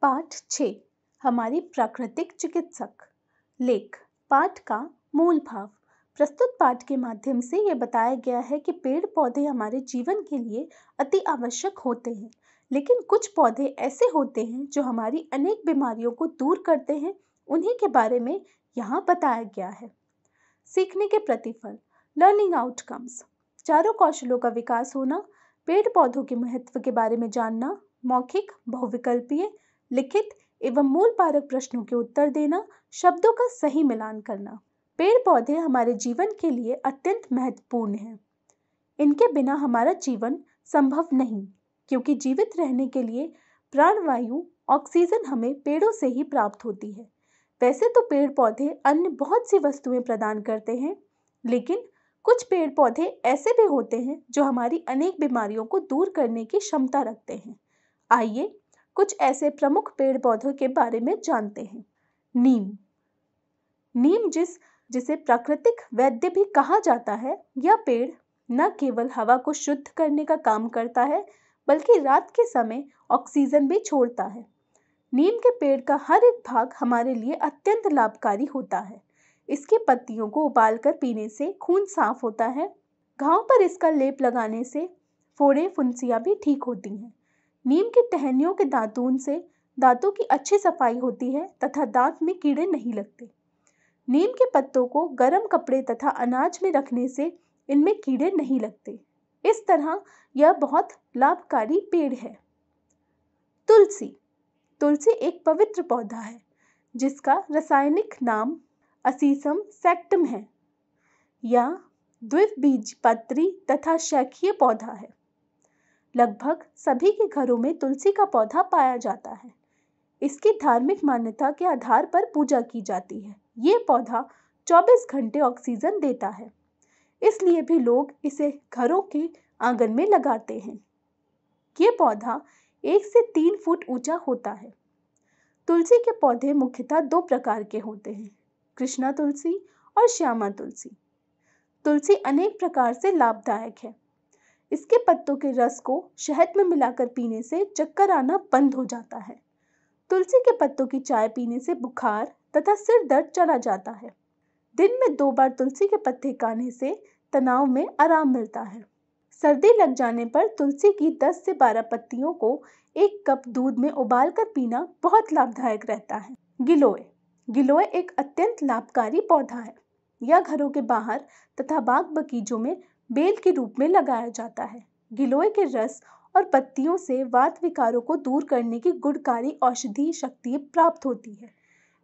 पाठ 6 हमारी प्राकृतिक चिकित्सक। लेख पाठ का मूल भाव। प्रस्तुत पाठ के माध्यम से यह बताया गया है कि पेड़ पौधे हमारे जीवन के लिए अति आवश्यक होते हैं, लेकिन कुछ पौधे ऐसे होते हैं जो हमारी अनेक बीमारियों को दूर करते हैं। उन्हीं के बारे में यहाँ बताया गया है। सीखने के प्रतिफल, लर्निंग आउटकम्स, चारों कौशलों का विकास होना, पेड़ पौधों के महत्व के बारे में जानना, मौखिक, बहुविकल्पीय, लिखित एवं मूल पारक प्रश्नों के उत्तर देना, शब्दों का सही मिलान करना। पेड़ पौधे हमारे जीवन के लिए अत्यंत महत्वपूर्ण हैं। इनके बिना हमारा जीवन संभव नहीं, क्योंकि जीवित रहने के लिए प्राणवायु ऑक्सीजन हमें पेड़ों से ही प्राप्त होती है। वैसे तो पेड़ पौधे अन्य बहुत सी वस्तुएं प्रदान करते हैं, लेकिन कुछ पेड़ पौधे ऐसे भी होते हैं जो हमारी अनेक बीमारियों को दूर करने की क्षमता रखते हैं। आइए कुछ ऐसे प्रमुख पेड़ पौधों के बारे में जानते हैं। नीम जिसे प्राकृतिक वैद्य भी कहा जाता है, यह पेड़ न केवल हवा को शुद्ध करने का काम करता है, बल्कि रात के समय ऑक्सीजन भी छोड़ता है। नीम के पेड़ का हर एक भाग हमारे लिए अत्यंत लाभकारी होता है। इसकी पत्तियों को उबालकर पीने से खून साफ होता है। घाव पर इसका लेप लगाने से फोड़े फुंसियां भी ठीक होती हैं। नीम की टहनियों के दातून से दांतों की अच्छी सफाई होती है तथा दांत में कीड़े नहीं लगते। नीम के पत्तों को गर्म कपड़े तथा अनाज में रखने से इनमें कीड़े नहीं लगते। इस तरह यह बहुत लाभकारी पेड़ है। तुलसी एक पवित्र पौधा है, जिसका रासायनिक नाम असीसम सैक्टम है। यह द्विबीजपत्री तथा शाखीय पौधा है। लगभग सभी के घरों में तुलसी का पौधा पाया जाता है। इसकी धार्मिक मान्यता के आधार पर पूजा की जाती है। ये पौधा 24 घंटे ऑक्सीजन देता है, इसलिए भी लोग इसे घरों के आंगन में लगाते हैं। ये पौधा 1 से 3 फुट ऊंचा होता है। तुलसी के पौधे मुख्यतः 2 प्रकार के होते हैं, कृष्णा तुलसी और श्यामा तुलसी। तुलसी अनेक प्रकार से लाभदायक है। इसके पत्तों के रस को शहद में मिलाकर पीने से चक्कर आना बंद हो जाता है। तुलसी के पत्तों की चाय पीने से बुखार तथा सिर दर्द चला जाता है। दिन में 2 बार तुलसी के पत्ते खाने से तनाव में आराम मिलता है। सर्दी लग जाने पर तुलसी की 10 से 12 पत्तियों को 1 कप दूध में उबालकर पीना बहुत लाभदायक रहता है। गिलोय एक अत्यंत लाभकारी पौधा है। यह घरों के बाहर तथा बाग बगीचों में बेल के रूप में लगाया जाता है। गिलोय के रस और पत्तियों से वात विकारों को दूर करने की गुणकारी औषधीय शक्ति प्राप्त होती है।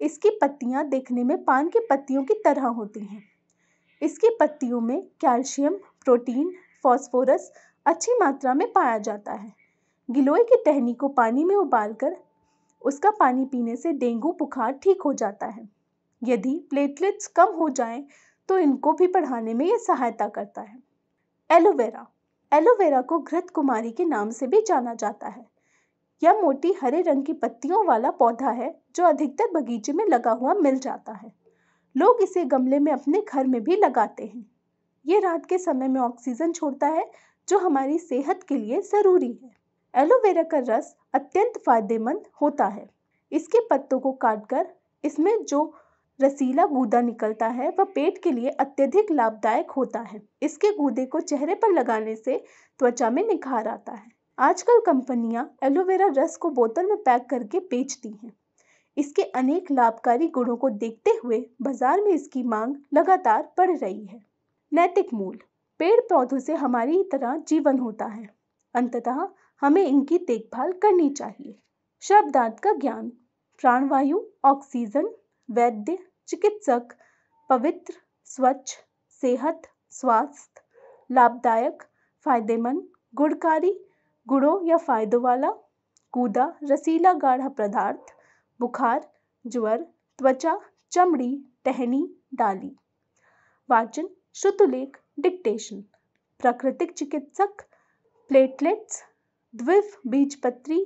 इसकी पत्तियां देखने में पान की पत्तियों की तरह होती हैं। इसकी पत्तियों में कैल्शियम, प्रोटीन, फास्फोरस अच्छी मात्रा में पाया जाता है। गिलोय की टहनी को पानी में उबालकर उसका पानी पीने से डेंगू बुखार ठीक हो जाता है। यदि प्लेटलेट्स कम हो जाएं, तो इनको भी बढ़ाने में यह सहायता करता है। एलोवेरा को घृत कुमारी के नाम से भी जाना जाता है। यह मोटी हरे रंग की पत्तियों वाला पौधा है, जो अधिकतर बगीचे में लगा हुआ मिल जाता है। लोग इसे गमले में अपने घर में भी लगाते हैं। ये रात के समय में ऑक्सीजन छोड़ता है, जो हमारी सेहत के लिए जरूरी है। एलोवेरा का रस अत्यंत फायदेमंद होता है। इसके पत्तों को काटकर इसमें जो रसीला गूदा निकलता है, वह पेट के लिए अत्यधिक लाभदायक होता है। इसके गूदे को चेहरे पर लगाने से त्वचा में निखार आता है। आजकल कंपनियां एलोवेरा रस को बोतल में पैक करके बेचती हैं। इसके अनेक लाभकारी गुणों को देखते हुए बाजार में इसकी मांग लगातार बढ़ रही है। नैतिक मूल, पेड़ पौधों से हमारी तरह जीवन होता है, अंततः हमें इनकी देखभाल करनी चाहिए। शब्दार्थ का ज्ञान, प्राणवायु, ऑक्सीजन, वैद्य, चिकित्सक, पवित्र, स्वच्छ, सेहत, स्वास्थ्य, लाभदायक, फायदेमंद, गुणकारी, गुणों या फायदों वाला, गूदा, रसीला गाढ़ा पदार्थ, बुखार, ज्वर, त्वचा, चमड़ी, टहनी, डाली। वाचन, श्रुतलेख, डिक्टेशन। प्राकृतिक चिकित्सक, प्लेटलेट्स, द्विबीजपत्री,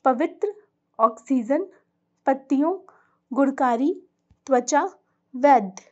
पवित्र, ऑक्सीजन, पत्तियों, गुणकारी, त्वचा, वैद्य।